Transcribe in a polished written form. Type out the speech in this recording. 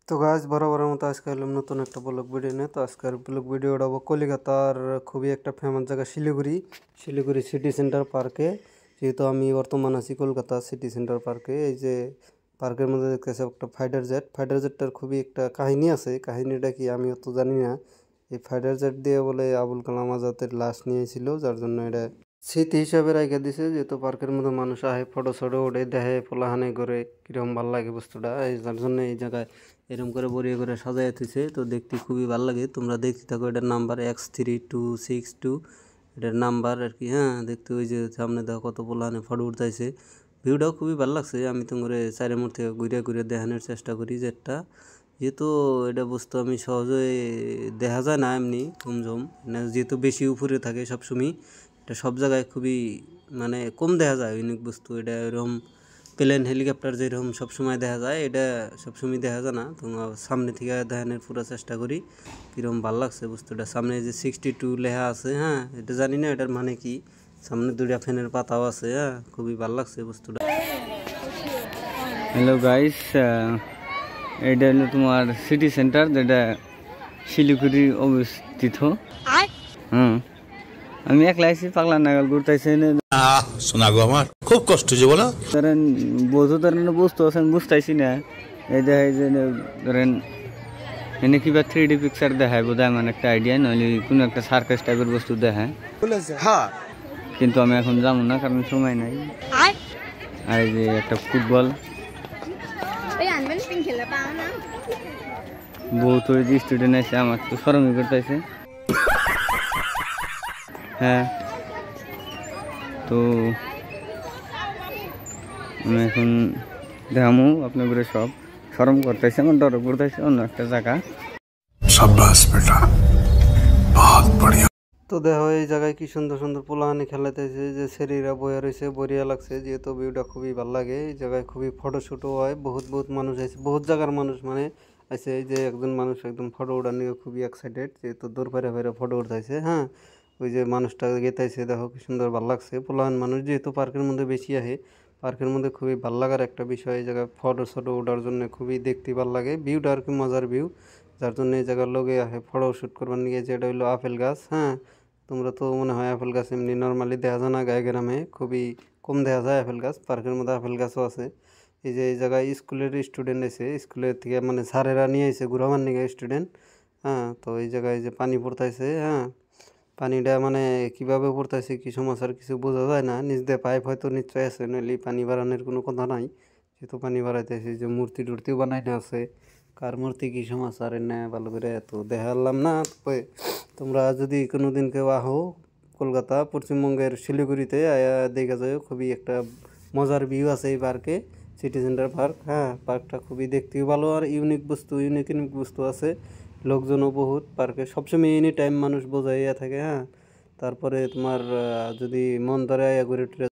তো গাছ বরাবরের মতো আজকে এলাম নতুন একটা ব্লগ ভিডিও নিয়ে। তো আজকের ব্লগ ভিডিওটা কলিকাতার খুবই একটা ফেমাস জায়গা শিলিগুড়ি সিটি সেন্টার পার্কে। যেহেতু আমি বর্তমান আছি কলকাতা সিটি সেন্টার পার্কে, এই যে পার্কের মধ্যে দেখতেছি একটা ফাইটার জেটটার খুবই একটা কাহিনী আছে। কাহিনীটা কি আমি অত জানি না। এই ফাইটার জেট দিয়ে বলে আবুল কালাম আজাদের লাশ নিয়েছিল, যার জন্য এটা স্মৃতি হিসাবে রেখে দিছে। যেহেতু পার্কের মধ্যে মানুষ আহে ফটো ছটো ওঠে দেখে পোলাহানে করে কিরকম ভাল লাগে বস্তুটা, এই যার জন্য এই জায়গায় এরকম করে বড়িয়ে করে সাজাই থুইছে। তো দেখতে খুবই ভালো লাগে, তোমরা দেখতে থাকো। এটার নাম্বার X3262, এটার নাম্বার আর কি। হ্যাঁ, দেখতে ওই যে সামনে দেখো কত পোলাহানে ফটো উঠতেছে। ভিউটাও খুবই ভালো লাগছে। আমি তোমার চারের মধ্যে ঘুরে ঘুরে দেখানোর চেষ্টা করি যেটা, যেহেতু এটা বস্তু আমি সহজে দেখা যায় না এমনি কমজম, যেহেতু বেশি উপরে থাকে সবসময়। এটা সব জায়গায় খুবই মানে কম দেখা যায় ইউনিক বস্তু। এটা এরকম প্লেন হেলিকপ্টার যেরকম সবসময় দেখা যায়, এটা সবসময় দেখা যায় না। তোমার সামনে থেকে দেখানোর পুরো চেষ্টা করি। কীরকম ভালো লাগছে বস্তুটা। সামনে যে 62 লেখা আছে, হ্যাঁ এটা জানি না এটার মানে কি। সামনে দুইটা ফ্যানের পাতাও আছে। হ্যাঁ, খুবই ভালো লাগছে বস্তুটা। হ্যালো গাইস, এটা হলো তোমার সিটি সেন্টার, যেটা শিলিগুড়ি অবস্থিত। আমি একলা আছি, পাগলা নাগাল ঘুরতেছি। শোনা গো, আমার খুব কষ্ট যে বলো। ধরেন বহু ধরনের বস্তু আছে, আমি বুঝতেছি না। এই দেখাই যে ধরেন এনে কিবা 3D পিকচার দেখায় বোধ হয়, আমার একটা আইডিয়া, নইলে কোনো একটা সার্কাস টাইপের বস্তু দেখায়। কিন্তু আমি এখন যাবো না, কারণ সময় নাই। আর এই যে একটা ফুটবল বহুত স্টুডেন্ট আছে, আমার তো শরমই করতেছে। হ্যাঁ, তো আমি এখন দেখামু আপনাদের সব শরম করতেছে, আমার ডর করতেছে অন্য একটা জায়গা। শাবাশ বেটা, বহুত বড়িয়া। তো দেখো এই জায়গায় কি সুন্দর সুন্দর পোলাহানি খেলাতেছে, যে শরীরা বয়ে রয়েছে, বড়িয়া লাগছে। যেহেতু ভিউটা খুবই ভালো লাগে, এই জায়গায় খুবই ফটোশুটও হয়। বহুত মানুষ আছে, বহুত জায়গার মানুষ মানে আছে। এই যে একজন মানুষ একদম ফটো ওঠার নিয়ে খুবই এক্সাইটেড, যেহেতু দূর ফেরে ফটো উঠাইছে। হ্যাঁ, ওই যে মানুষটা গেতাইছে, দেখো কি সুন্দর ভালো লাগছে। পোলাহান মানুষ যেহেতু পার্কের মধ্যে বেশি আহে, পার্কের মধ্যে খুবই ভালো লাগার একটা বিষয়। এই জায়গায় ফটো ওঠার জন্য খুবই দেখতে ভালো লাগে। ভিউটা আর কি মজার ভিউ, যার জন্য এই জায়গার লোকে আহে ফটো শ্যুট করবার নিয়ে। যেটা হইলো আপেল গাছ। হ্যাঁ, তোমরা তো মনে হয় আপেল গাছ এমনি নর্মালি দেখা যায় না, গায়ে গ্রামে খুবই কম দেখা যায় আপেল গাছ। পার্কের মধ্যে আপেল গাছও আছে। এই যে এই জায়গায় স্কুলের স্টুডেন্ট এসে, স্কুলের থেকে মানে স্যারেরা নিয়ে এসে ঘুরাবার নিয়ে স্টুডেন্ট। হ্যাঁ, তো এই জায়গায় যে পানি পড়তেছে, হ্যাঁ পানিটা মানে কীভাবে পড়তেছে কি সমস্যার কিছু বোঝা যায় না। নিচ দিয়ে পাইপ হয়তো নিশ্চয় আছে, নইলে পানি বাড়ানোর কোনো কথা নাই। যেহেতু পানি বাড়াইতেছে, যে মূর্তি টুর্তিও বানাইতে আছে। কার মূর্তি কি সমস্যার না ভালো করে তো দেখালাম না। তবে তোমরা যদি কোনো দিন কেউ আহো কলকাতা পশ্চিমবঙ্গের শিলিগুড়িতে আয়া দেখা যায়, খুবই একটা মজার ভিউ আছে এই পার্কে, সিটি সেন্টার পার্ক। হ্যাঁ, পার্কটা খুবই দেখতেও ভালো, আর ইউনিক বস্তু আছে। লোকজনও বহুত পার্কে সবসময় এনি টাইম মানুষ বোঝাইয়া থাকে। হ্যাঁ, তারপরে তোমার যদি মন ধরে ঘুরে টুরে